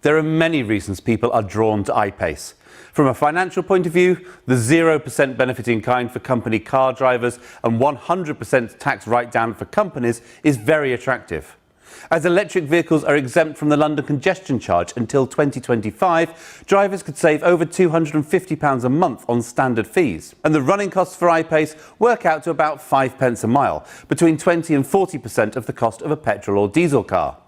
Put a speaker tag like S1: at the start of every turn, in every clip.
S1: There are many reasons people are drawn to I-Pace. From a financial point of view, the 0% benefit in kind for company car drivers and 100% tax write-down for companies is very attractive. As electric vehicles are exempt from the London congestion charge until 2025, drivers could save over £250 a month on standard fees. And the running costs for I-Pace work out to about 5 pence a mile, between 20 and 40% of the cost of a petrol or diesel car.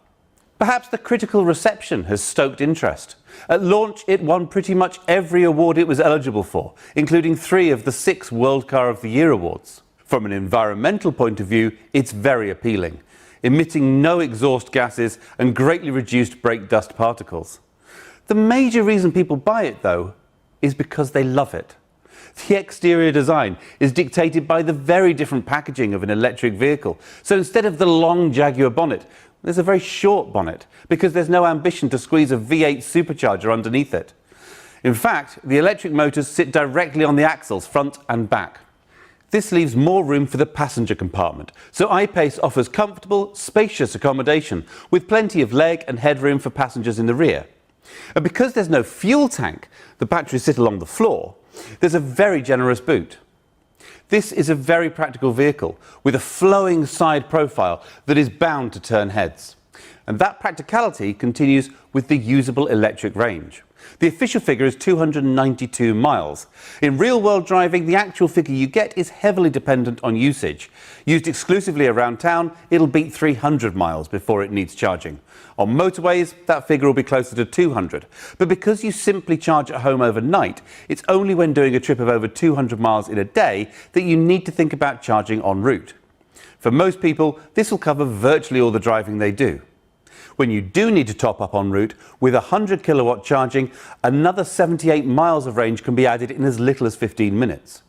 S1: Perhaps the critical reception has stoked interest. At launch, it won pretty much every award it was eligible for, including 3 of the 6 World Car of the Year awards. From an environmental point of view, it's very appealing, emitting no exhaust gases and greatly reduced brake dust particles. The major reason people buy it, though, is because they love it. The exterior design is dictated by the very different packaging of an electric vehicle. So instead of the long Jaguar bonnet, there's a very short bonnet, because there's no ambition to squeeze a V8 supercharger underneath it. In fact, the electric motors sit directly on the axles, front and back. This leaves more room for the passenger compartment, so I-Pace offers comfortable, spacious accommodation, with plenty of leg and headroom for passengers in the rear. And because there's no fuel tank, the batteries sit along the floor, there's a very generous boot. This is a very practical vehicle with a flowing side profile that is bound to turn heads. And that practicality continues with the usable electric range. The official figure is 292 miles. In real-world driving, the actual figure you get is heavily dependent on usage. Used exclusively around town, it'll beat 300 miles before it needs charging. On motorways, that figure will be closer to 200. But because you simply charge at home overnight, it's only when doing a trip of over 200 miles in a day that you need to think about charging en route. For most people, this will cover virtually all the driving they do. When you do need to top up en route, with 100 kilowatt charging, another 78 miles of range can be added in as little as 15 minutes.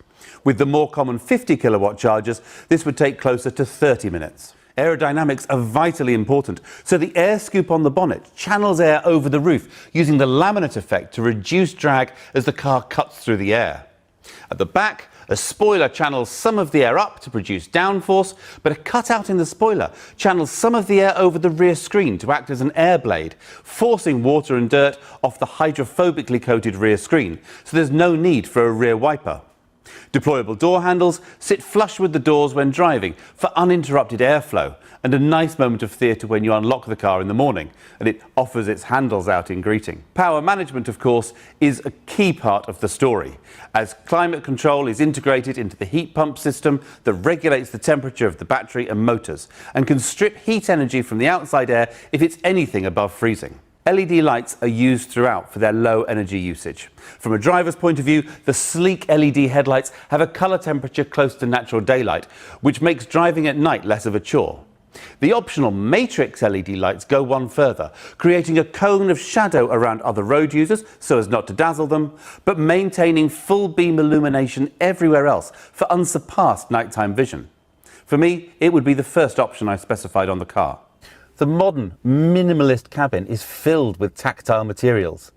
S1: With the more common 50 kilowatt chargers, this would take closer to 30 minutes. Aerodynamics are vitally important, so the air scoop on the bonnet channels air over the roof, using the laminate effect to reduce drag as the car cuts through the air. At the back, a spoiler channels some of the air up to produce downforce, but a cutout in the spoiler channels some of the air over the rear screen to act as an air blade, forcing water and dirt off the hydrophobically coated rear screen, so there's no need for a rear wiper. Deployable door handles sit flush with the doors when driving for uninterrupted airflow, and a nice moment of theatre when you unlock the car in the morning and it offers its handles out in greeting. Power management, of course, is a key part of the story, as climate control is integrated into the heat pump system that regulates the temperature of the battery and motors and can strip heat energy from the outside air if it's anything above freezing. LED lights are used throughout for their low energy usage. From a driver's point of view, the sleek LED headlights have a colour temperature close to natural daylight, which makes driving at night less of a chore. The optional matrix LED lights go one further, creating a cone of shadow around other road users so as not to dazzle them, but maintaining full beam illumination everywhere else for unsurpassed nighttime vision. For me, it would be the first option I specified on the car. The modern, minimalist cabin is filled with tactile materials.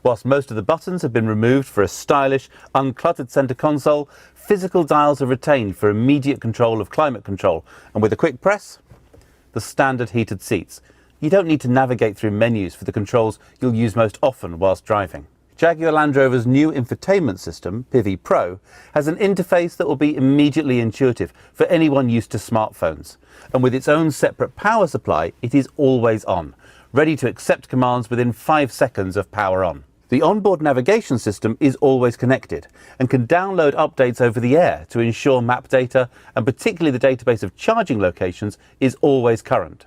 S1: Whilst most of the buttons have been removed for a stylish, uncluttered centre console, physical dials are retained for immediate control of climate control, and with a quick press, the standard heated seats. You don't need to navigate through menus for the controls you'll use most often whilst driving. Jaguar Land Rover's new infotainment system, PIVI Pro, has an interface that will be immediately intuitive for anyone used to smartphones. And with its own separate power supply, it is always on, ready to accept commands within 5 seconds of power on. The onboard navigation system is always connected and can download updates over the air to ensure map data, and particularly the database of charging locations, is always current.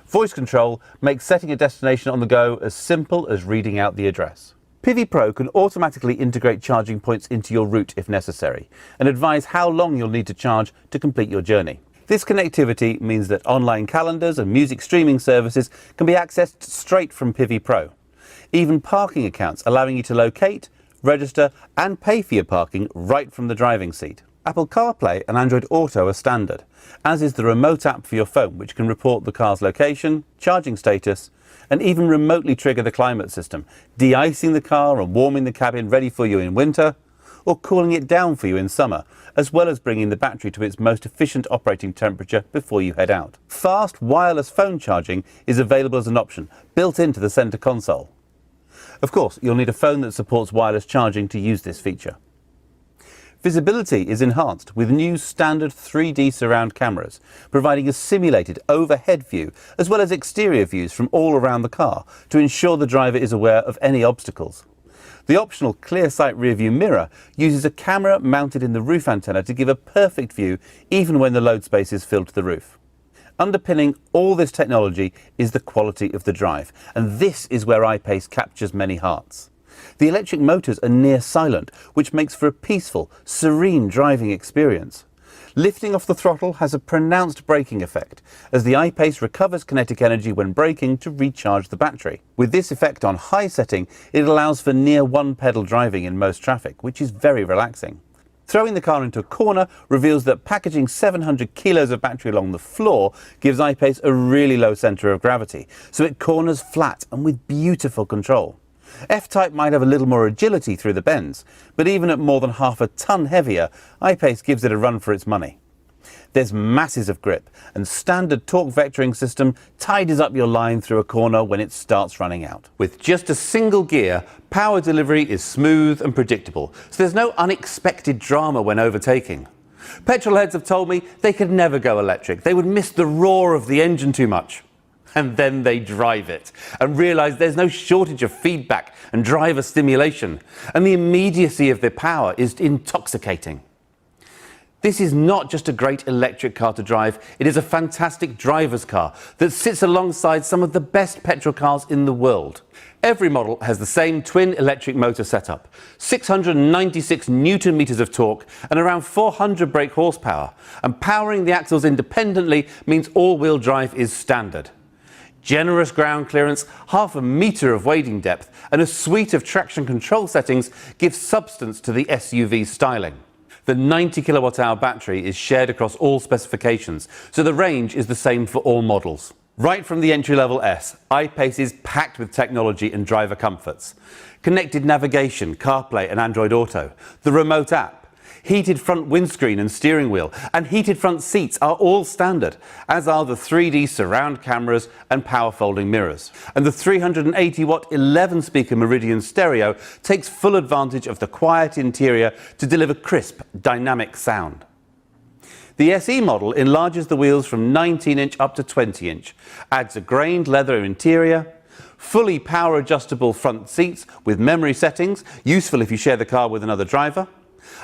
S1: Voice control makes setting a destination on the go as simple as reading out the address. PIVI Pro can automatically integrate charging points into your route if necessary, and advise how long you'll need to charge to complete your journey. This connectivity means that online calendars and music streaming services can be accessed straight from PIVI Pro. Even parking accounts, allowing you to locate, register and pay for your parking right from the driving seat. Apple CarPlay and Android Auto are standard, as is the remote app for your phone, which can report the car's location, charging status, and even remotely trigger the climate system, de-icing the car and warming the cabin ready for you in winter, or cooling it down for you in summer, as well as bringing the battery to its most efficient operating temperature before you head out. Fast wireless phone charging is available as an option, built into the centre console. Of course, you'll need a phone that supports wireless charging to use this feature. Visibility is enhanced with new standard 3D surround cameras, providing a simulated overhead view as well as exterior views from all around the car to ensure the driver is aware of any obstacles. The optional clear sight rear view mirror uses a camera mounted in the roof antenna to give a perfect view even when the load space is filled to the roof. Underpinning all this technology is the quality of the drive, and this is where I-Pace captures many hearts. The electric motors are near silent, which makes for a peaceful, serene driving experience. Lifting off the throttle has a pronounced braking effect, as the I-Pace recovers kinetic energy when braking to recharge the battery. With this effect on high setting, it allows for near one-pedal driving in most traffic, which is very relaxing. Throwing the car into a corner reveals that packaging 700 kilos of battery along the floor gives I-Pace a really low centre of gravity, so it corners flat and with beautiful control. F-Type might have a little more agility through the bends, but even at more than half a tonne heavier, I-Pace gives it a run for its money. There's masses of grip, and standard torque vectoring system tidies up your line through a corner when it starts running out. With just a single gear, power delivery is smooth and predictable, so there's no unexpected drama when overtaking. Petrolheads have told me they could never go electric. They would miss the roar of the engine too much. And then they drive it and realise there's no shortage of feedback and driver stimulation, and the immediacy of their power is intoxicating. This is not just a great electric car to drive, it is a fantastic driver's car that sits alongside some of the best petrol cars in the world. Every model has the same twin electric motor setup, 696 Newton meters of torque and around 400 brake horsepower, and powering the axles independently means all-wheel drive is standard. Generous ground clearance, half a metre of wading depth, and a suite of traction control settings give substance to the SUV styling. The 90 kilowatt-hour battery is shared across all specifications, so the range is the same for all models. Right from the entry-level S, I-Pace is packed with technology and driver comforts. Connected navigation, CarPlay and Android Auto, the remote app, heated front windscreen and steering wheel, and heated front seats are all standard, as are the 3D surround cameras and power folding mirrors. And the 380-watt 11-speaker Meridian stereo takes full advantage of the quiet interior to deliver crisp, dynamic sound. The SE model enlarges the wheels from 19-inch up to 20-inch, adds a grained leather interior, fully power-adjustable front seats with memory settings, useful if you share the car with another driver,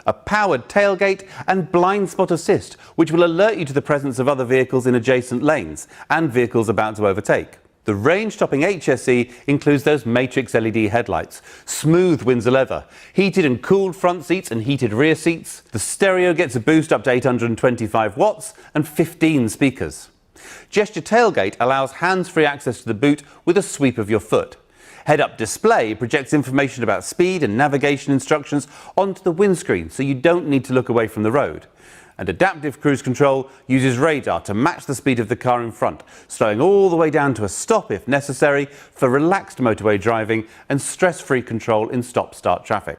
S1: a powered tailgate and blind spot assist, which will alert you to the presence of other vehicles in adjacent lanes and vehicles about to overtake. The range-topping HSE includes those matrix LED headlights, smooth Windsor leather, heated and cooled front seats and heated rear seats. The stereo gets a boost up to 825 watts and 15 speakers. Gesture tailgate allows hands-free access to the boot with a sweep of your foot. Head-up display projects information about speed and navigation instructions onto the windscreen, so you don't need to look away from the road. And adaptive cruise control uses radar to match the speed of the car in front, slowing all the way down to a stop if necessary for relaxed motorway driving and stress-free control in stop-start traffic.